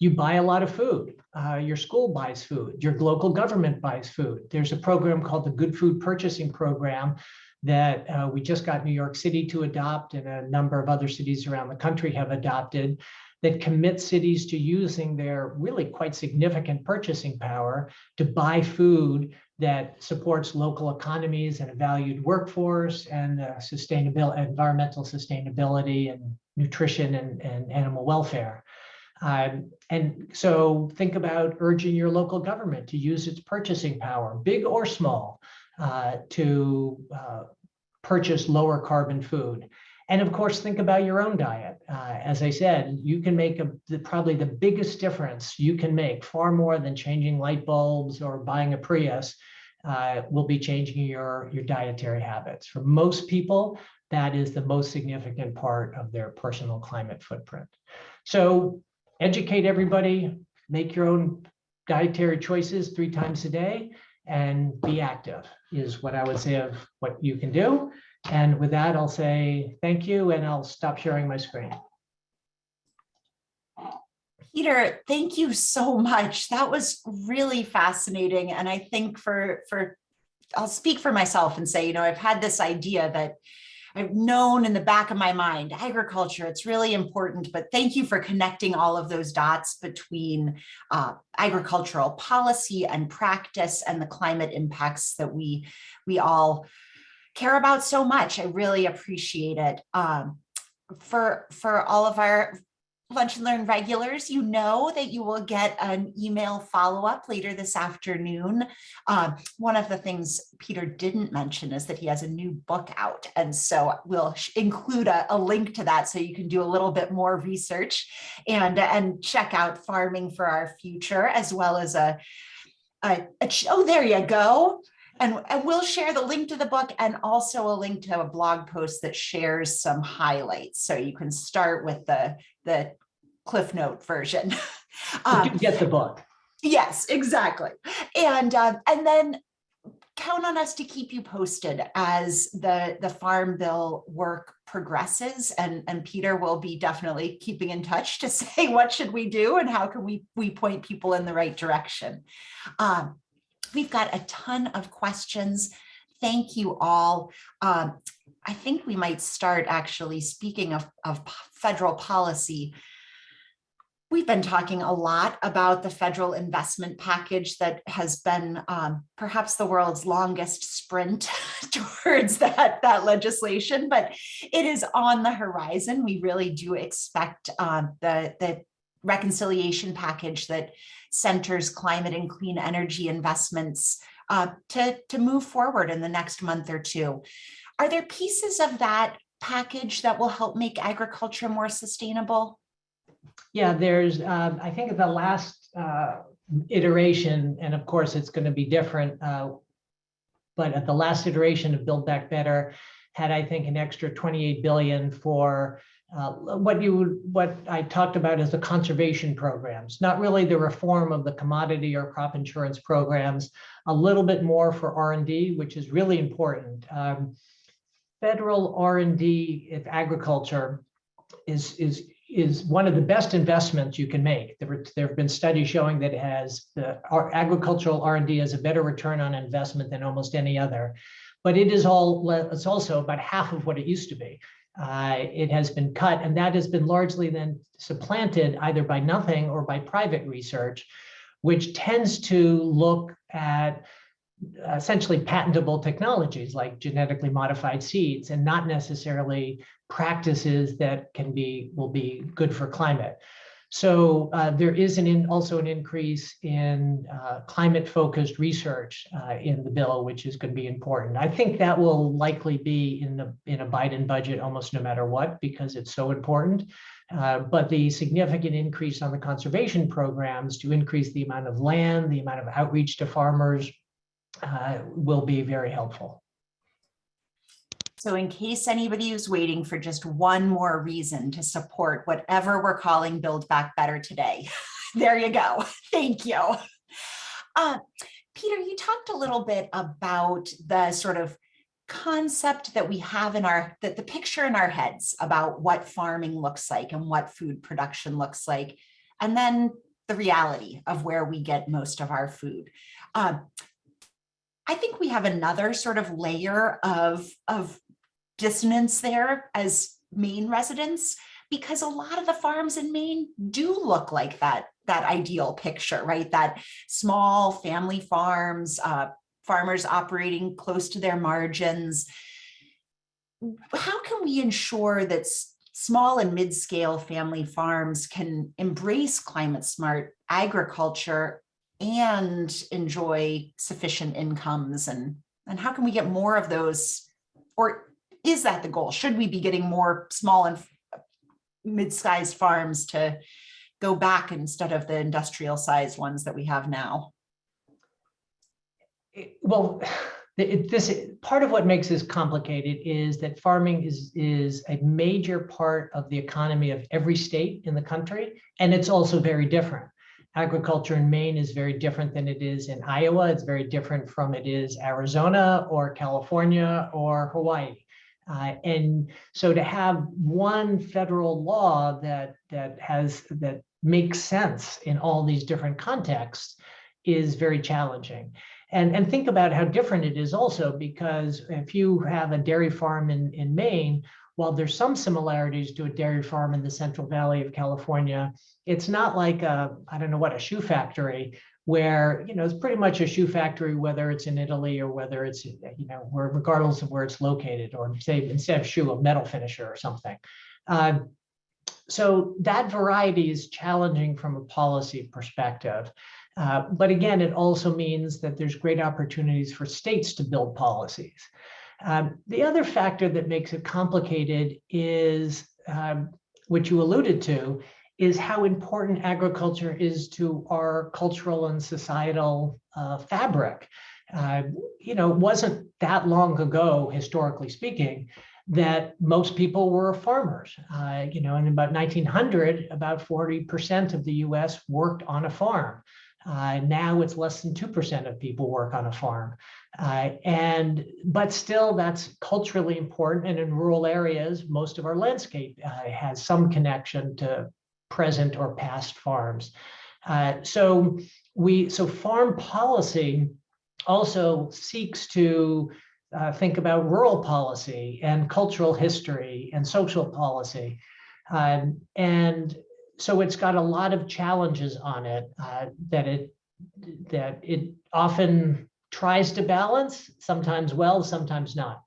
You buy a lot of food. Your school buys food. Your local government buys food. There's a program called the Good Food Purchasing Program that we just got New York City to adopt, and a number of other cities around the country have adopted, that commits cities to using their really quite significant purchasing power to buy food that supports local economies and a valued workforce and environmental sustainability and nutrition and animal welfare. And so think about urging your local government to use its purchasing power, big or small, to purchase lower carbon food. And of course, think about your own diet. As I said, you can make probably the biggest difference you can make, far more than changing light bulbs or buying a Prius, will be changing your dietary habits. For most people, that is the most significant part of their personal climate footprint. So educate everybody, make your own dietary choices 3 times a day, and be active is what I would say of what you can do. And with that, I'll say thank you, and I'll stop sharing my screen. Peter, thank you so much. That was really fascinating. And I think I'll speak for myself and say, I've had this idea that I've known in the back of my mind, agriculture, it's really important, but thank you for connecting all of those dots between agricultural policy and practice and the climate impacts that we all care about so much. I really appreciate it. For all of our Lunch and Learn regulars, you know that you will get an email follow-up later this afternoon. One of the things Peter didn't mention is that he has a new book out. And so we'll include a link to that so you can do a little bit more research and check out Farming for Our Future, as well as oh, there you go. And we'll share the link to the book and also a link to a blog post that shares some highlights. So you can start with the Cliff Note version. You get the book. Yes, exactly. And then count on us to keep you posted as the Farm Bill work progresses. And Peter will be definitely keeping in touch to say what should we do and how can we point people in the right direction. We've got a ton of questions. Thank you all. I think we might start actually speaking of federal policy. We've been talking a lot about the federal investment package that has been perhaps the world's longest sprint towards that legislation, but it is on the horizon. We really do expect the reconciliation package that centers climate and clean energy investments to move forward in the next month or two. Are there pieces of that package that will help make agriculture more sustainable? Yeah, there's, I think the last iteration, and of course it's going to be different, but at the last iteration of Build Back Better had, I think, an extra 28 billion for what I talked about is the conservation programs, not really the reform of the commodity or crop insurance programs, a little bit more for R&D, which is really important. Federal R&D in agriculture is one of the best investments you can make. There have been studies showing that our agricultural R&D has a better return on investment than almost any other, but it's also about half of what it used to be. It has been cut, and that has been largely then supplanted either by nothing or by private research, which tends to look at essentially patentable technologies like genetically modified seeds and not necessarily practices that will be good for climate. So there is also an increase in climate-focused research in the bill, which is going to be important. I think that will likely be in a Biden budget almost no matter what, because it's so important. But the significant increase on the conservation programs to increase the amount of land, the amount of outreach to farmers will be very helpful. So in case anybody is waiting for just one more reason to support whatever we're calling Build Back Better today, there you go. Thank you. Peter, you talked a little bit about the sort of concept that we have in the picture in our heads about what farming looks like and what food production looks like, and then the reality of where we get most of our food. I think we have another sort of layer of dissonance there as Maine residents, because a lot of the farms in Maine do look like that ideal picture, right? That small family farms, farmers operating close to their margins. How can we ensure that small and mid-scale family farms can embrace climate smart agriculture and enjoy sufficient incomes, and how can we get more of those, or is that the goal? Should we be getting more small and mid-sized farms to go back instead of the industrial sized ones that we have now? Well, part of what makes this complicated is that farming is a major part of the economy of every state in the country, and it's also very different. Agriculture in Maine is very different than it is in Iowa. It's very different from it is Arizona or California or Hawaii. And so to have one federal law that makes sense in all these different contexts is very challenging. And think about how different it is also, because if you have a dairy farm in Maine, while there's some similarities to a dairy farm in the Central Valley of California, it's not like a shoe factory where, it's pretty much a shoe factory, whether it's in Italy or whether it's, regardless of where it's located, or say instead of shoe, a metal finisher or something. So that variety is challenging from a policy perspective. But again, it also means that there's great opportunities for states to build policies. The other factor that makes it complicated is, which you alluded to, is how important agriculture is to our cultural and societal fabric. It wasn't that long ago, historically speaking, that most people were farmers. In about 1900, about 40% of the US worked on a farm. Now it's less than 2% of people work on a farm. But still, that's culturally important. And in rural areas, most of our landscape has some connection to present or past farms. So farm policy also seeks to think about rural policy and cultural history and social policy. And so it's got a lot of challenges on it that it often tries to balance, sometimes well, sometimes not.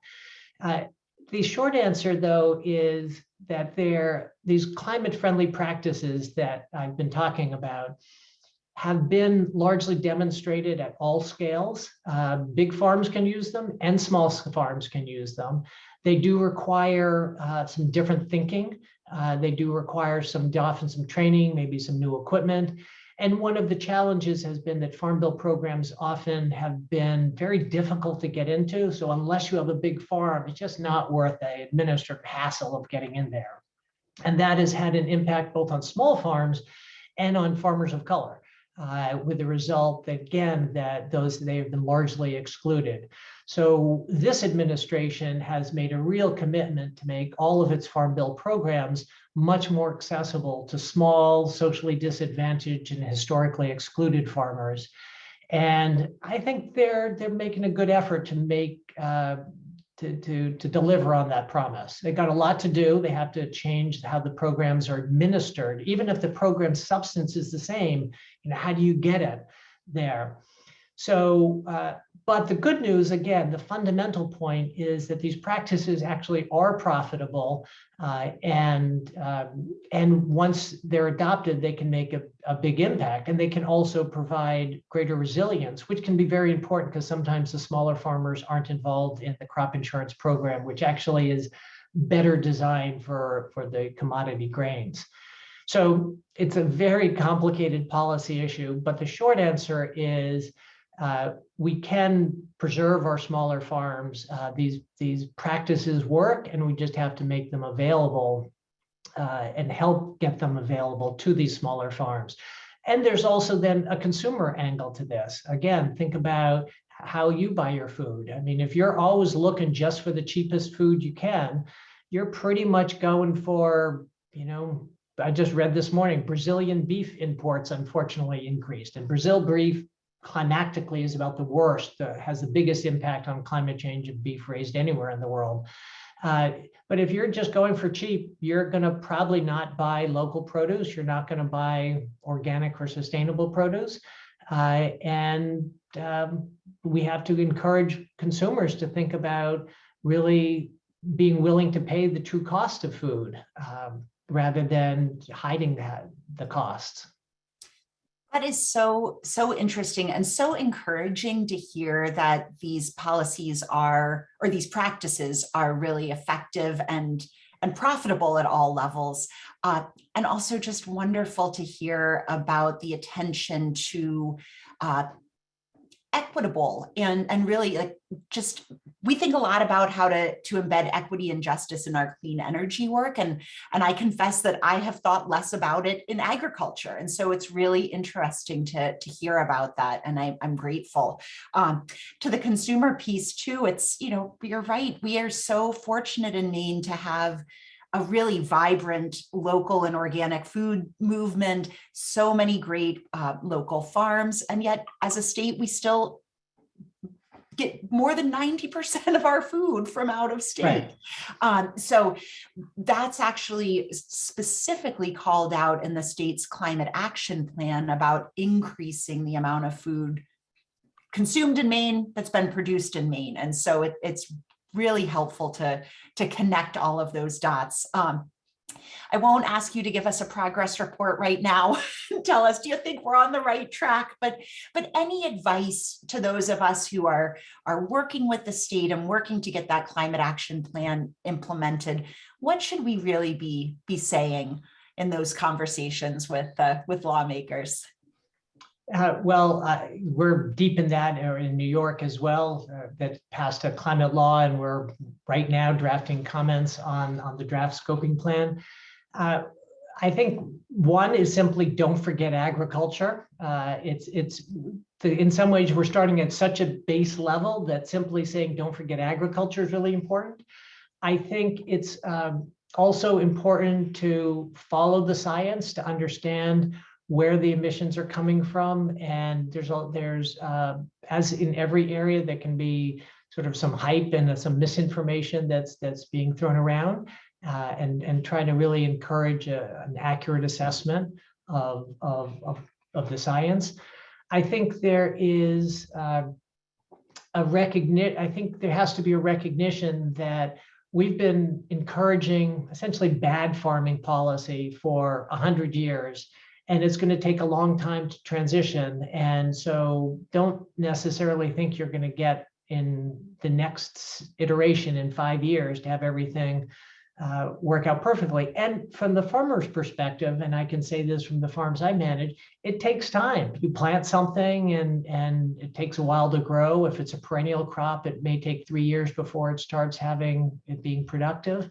The short answer, though, is that these climate-friendly practices that I've been talking about have been largely demonstrated at all scales. Big farms can use them and small farms can use them. They do require some different thinking. They do require often some training, maybe some new equipment. And one of the challenges has been that Farm Bill programs often have been very difficult to get into. So unless you have a big farm, it's just not worth the administrative hassle of getting in there. And that has had an impact both on small farms and on farmers of color, with the result that, again, that they have been largely excluded. So this administration has made a real commitment to make all of its Farm Bill programs much more accessible to small, socially disadvantaged and historically excluded farmers. And I think they're making a good effort to make to deliver on that promise. They got a lot to do. They have to change how the programs are administered. Even if the program substance is the same, how do you get it there? So, but the good news, again, the fundamental point is that these practices actually are profitable, and once they're adopted, they can make a big impact, and they can also provide greater resilience, which can be very important because sometimes the smaller farmers aren't involved in the crop insurance program, which actually is better designed for the commodity grains. So it's a very complicated policy issue, but the short answer is we can preserve our smaller farms. These practices work, and we just have to make them available and help get them available to these smaller farms. And there's also then a consumer angle to this. Again, think about how you buy your food. I mean, if you're always looking just for the cheapest food you can, you're pretty much going for, I just read this morning, Brazilian beef imports unfortunately increased, and Brazil beef climatically is about the worst, has the biggest impact on climate change of beef raised anywhere in the world. But if you're just going for cheap, you're going to probably not buy local produce. You're not going to buy organic or sustainable produce. And we have to encourage consumers to think about really being willing to pay the true cost of food rather than hiding the costs. That is so interesting and so encouraging to hear that these policies or these practices are really effective and profitable at all levels. And also just wonderful to hear about the attention to equitable and really we think a lot about how to embed equity and justice in our clean energy work. And I confess that I have thought less about it in agriculture. And so it's really interesting to hear about that. And I'm grateful. To the consumer piece too, it's, you're right. We are so fortunate in Maine to have a really vibrant local and organic food movement, so many great local farms. And yet as a state, we still get more than 90% of our food from out of state. Right. So that's actually specifically called out in the state's climate action plan about increasing the amount of food consumed in Maine that's been produced in Maine. And so it's really helpful to connect all of those dots. I won't ask you to give us a progress report right now. Tell us, do you think we're on the right track? But any advice to those of us who are working with the state and working to get that climate action plan implemented? What should we really be saying in those conversations with lawmakers? We're deep in that in New York as well, that passed a climate law, and we're right now drafting comments on the draft scoping plan. I think one is simply don't forget agriculture. In some ways we're starting at such a base level that simply saying don't forget agriculture is really important. I think it's also important to follow the science to understand where the emissions are coming from. And there's as in every area, there can be sort of some hype and some misinformation that's being thrown around, and trying to really encourage an accurate assessment of the science. I think there is I think there has to be a recognition that we've been encouraging essentially bad farming policy for 100 years. And it's going to take a long time to transition. And so don't necessarily think you're going to get in the next iteration in 5 years to have everything work out perfectly. And from the farmer's perspective, and I can say this from the farms I manage, it takes time. You plant something and it takes a while to grow. If it's a perennial crop, it may take 3 years before it starts being productive.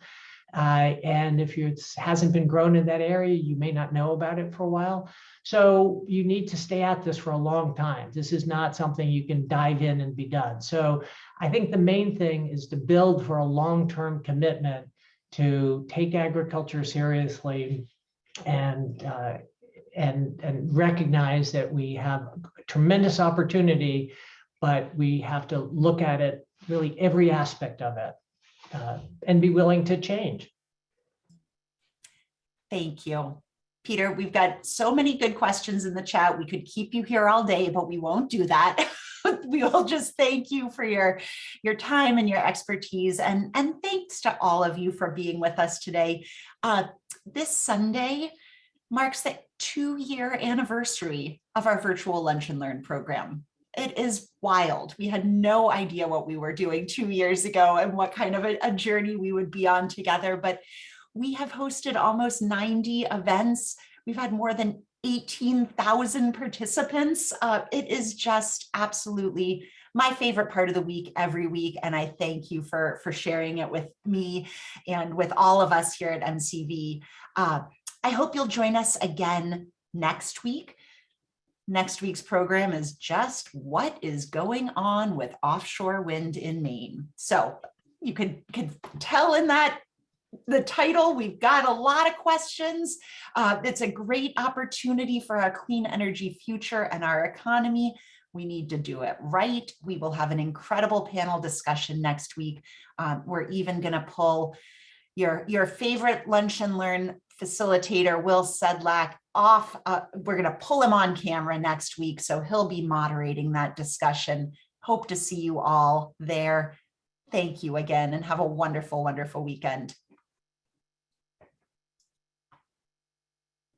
And if it hasn't been grown in that area, you may not know about it for a while. So you need to stay at this for a long time. This is not something you can dive in and be done. So I think the main thing is to build for a long-term commitment to take agriculture seriously and recognize that we have a tremendous opportunity, but we have to look at it, really every aspect of it, and be willing to change. Thank you. Peter, we've got so many good questions in the chat. We could keep you here all day, but we won't do that. We will just thank you for your time and your expertise. And thanks to all of you for being with us today. This Sunday marks the 2-year anniversary of our virtual Lunch and Learn program. It is wild. We had no idea what we were doing 2 years ago and what kind of a journey we would be on together, but we have hosted almost 90 events. We've had more than 18,000 participants. It is just absolutely my favorite part of the week every week. And I thank you for sharing it with me and with all of us here at MCV. I hope you'll join us again next week. Next week's program is just what is going on with offshore wind in Maine. So you can tell in that the title, we've got a lot of questions. It's a great opportunity for our clean energy future and our economy. We need to do it right. We will have an incredible panel discussion next week. We're even going to pull your favorite Lunch and Learn facilitator, Will Sedlak, off. We're going to pull him on camera next week, so he'll be moderating that discussion. Hope to see you all there. Thank you again, and have a wonderful, wonderful weekend.